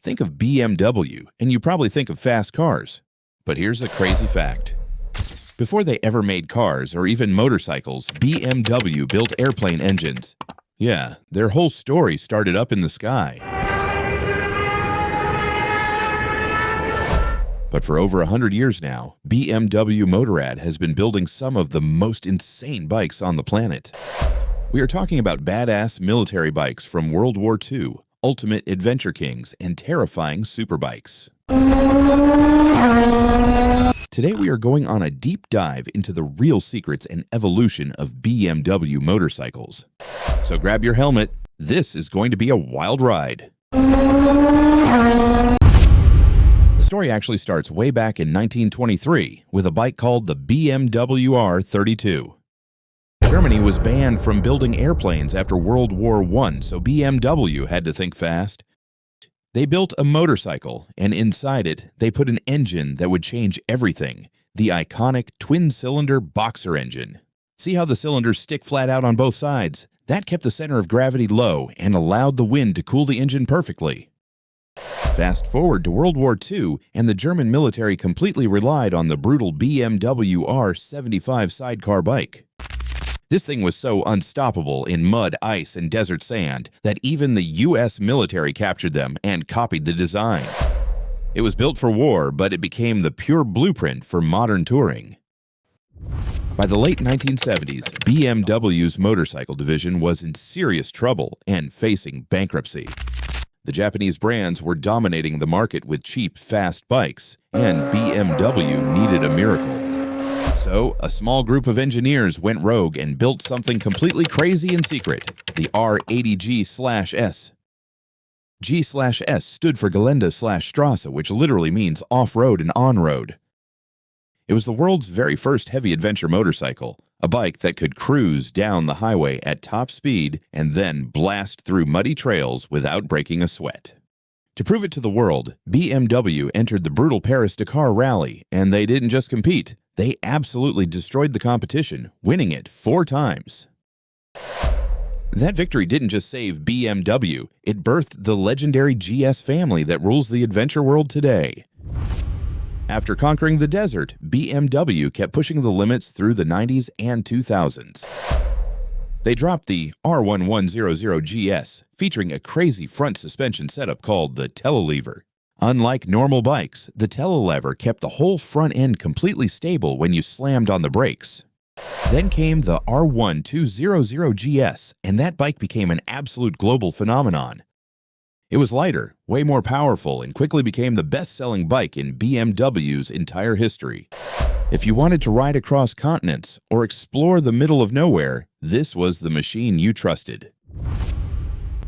Think of BMW, and you probably think of fast cars. But here's a crazy fact. Before they ever made cars or even motorcycles, BMW built airplane engines. Yeah, their whole story started up in the sky. But for over 100 years now, BMW Motorrad has been building some of the most insane bikes on the planet. We are talking about badass military bikes from World War II, ultimate adventure kings, and terrifying superbikes. Today we are going on a deep dive into the real secrets and evolution of BMW motorcycles. So grab your helmet. This is going to be a wild ride. The story actually starts way back in 1923 with a bike called the BMW R32. Germany was banned from building airplanes after World War I, so BMW had to think fast. They built a motorcycle, and inside it, they put an engine that would change everything, the iconic twin-cylinder boxer engine. See how the cylinders stick flat out on both sides? That kept the center of gravity low and allowed the wind to cool the engine perfectly. Fast forward to World War II, and the German military completely relied on the brutal BMW R75 sidecar bike. This thing was so unstoppable in mud, ice, and desert sand that even the U.S. military captured them and copied the design. It was built for war, but it became the pure blueprint for modern touring. By the late 1970s, BMW's motorcycle division was in serious trouble and facing bankruptcy. The Japanese brands were dominating the market with cheap, fast bikes, and BMW needed a miracle. So, a small group of engineers went rogue and built something completely crazy and secret, the R80G/S. G/S stood for Gelände/Straße, which literally means off-road and on-road. It was the world's very first heavy adventure motorcycle, a bike that could cruise down the highway at top speed and then blast through muddy trails without breaking a sweat. To prove it to the world, BMW entered the brutal Paris-Dakar rally, and they didn't just compete. They absolutely destroyed the competition, winning it 4 times. That victory didn't just save BMW, it birthed the legendary GS family that rules the adventure world today. After conquering the desert, BMW kept pushing the limits through the 90s and 2000s. They dropped the R1100GS, featuring a crazy front suspension setup called the telelever. Unlike normal bikes, the telelever kept the whole front end completely stable when you slammed on the brakes. Then came the R1200GS, and that bike became an absolute global phenomenon. It was lighter, way more powerful, and quickly became the best-selling bike in BMW's entire history. If you wanted to ride across continents or explore the middle of nowhere, this was the machine you trusted.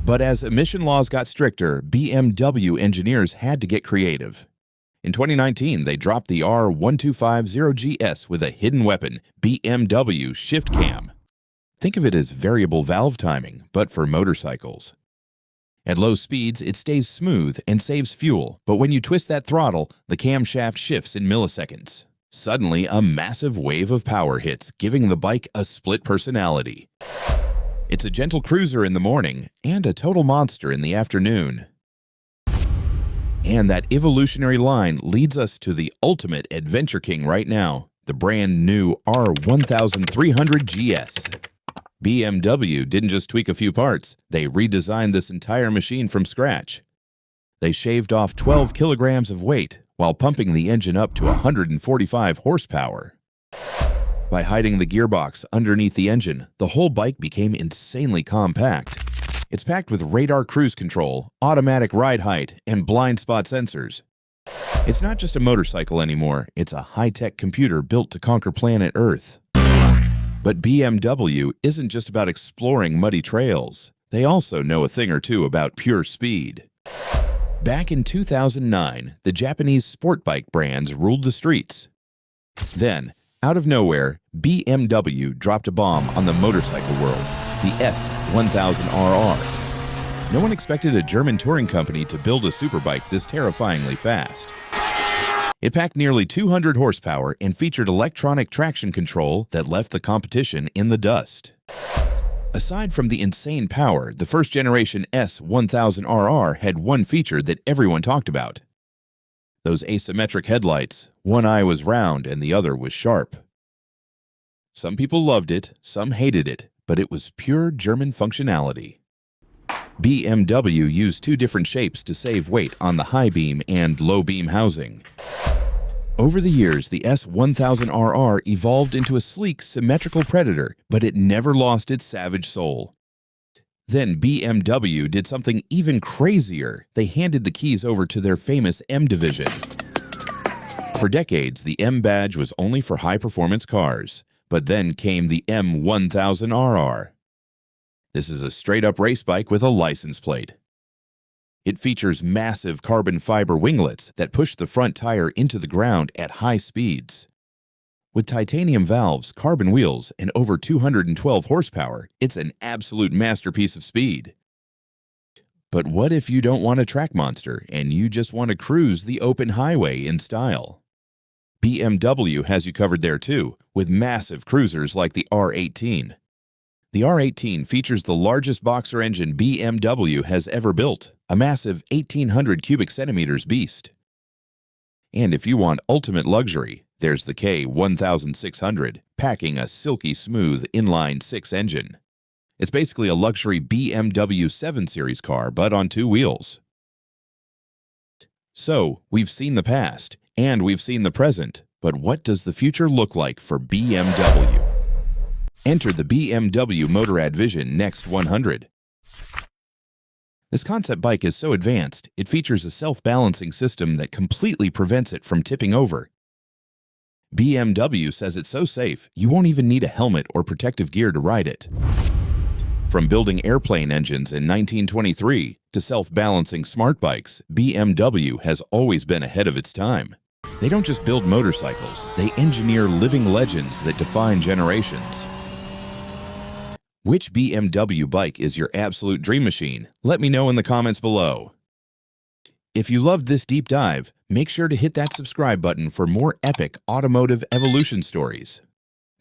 But as emission laws got stricter, BMW engineers had to get creative. In 2019, they dropped the R1250GS with a hidden weapon, BMW Shift Cam. Think of it as variable valve timing, but for motorcycles. At low speeds, it stays smooth and saves fuel, but when you twist that throttle, the camshaft shifts in milliseconds. Suddenly, a massive wave of power hits, giving the bike a split personality. It's a gentle cruiser in the morning and a total monster in the afternoon. And that evolutionary line leads us to the ultimate adventure king right now, the brand new R1300GS. BMW didn't just tweak a few parts, they redesigned this entire machine from scratch. They shaved off 12 kilograms of weight while pumping the engine up to 145 horsepower. By hiding the gearbox underneath the engine, the whole bike became insanely compact. It's packed with radar cruise control, automatic ride height, and blind spot sensors. It's not just a motorcycle anymore, it's a high-tech computer built to conquer planet Earth. But BMW isn't just about exploring muddy trails. They also know a thing or two about pure speed. Back in 2009, the Japanese sportbike brands ruled the streets. Then, out of nowhere, BMW dropped a bomb on the motorcycle world, the S1000RR. No one expected a German touring company to build a superbike this terrifyingly fast. It packed nearly 200 horsepower and featured electronic traction control that left the competition in the dust. Aside from the insane power, the first generation S1000RR had one feature that everyone talked about. Those asymmetric headlights, one eye was round and the other was sharp. Some people loved it, some hated it, but it was pure German functionality. BMW used two different shapes to save weight on the high beam and low beam housing. Over the years, the S1000RR evolved into a sleek, symmetrical predator, but it never lost its savage soul. Then BMW did something even crazier. They handed the keys over to their famous M division. For decades, the M badge was only for high-performance cars, but then came the M1000RR. This is a straight-up race bike with a license plate. It features massive carbon fiber winglets that push the front tire into the ground at high speeds. With titanium valves, carbon wheels, and over 212 horsepower, it's an absolute masterpiece of speed. But what if you don't want a track monster and you just want to cruise the open highway in style? BMW has you covered there too, with massive cruisers like the R18. The R18 features the largest boxer engine BMW has ever built, a massive 1,800 cubic centimeters beast. And if you want ultimate luxury, there's the K1600, packing a silky smooth inline-six engine. It's basically a luxury BMW 7 Series car, but on two wheels. So, we've seen the past, and we've seen the present, but what does the future look like for BMW? Enter the BMW Motorrad Vision Next 100. This concept bike is so advanced, it features a self-balancing system that completely prevents it from tipping over. BMW says it's so safe, you won't even need a helmet or protective gear to ride it. From building airplane engines in 1923 to self-balancing smart bikes, BMW has always been ahead of its time. They don't just build motorcycles, they engineer living legends that define generations. Which BMW bike is your absolute dream machine? Let me know in the comments below. If you loved this deep dive, make sure to hit that subscribe button for more epic automotive evolution stories.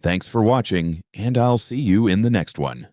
Thanks for watching, and I'll see you in the next one.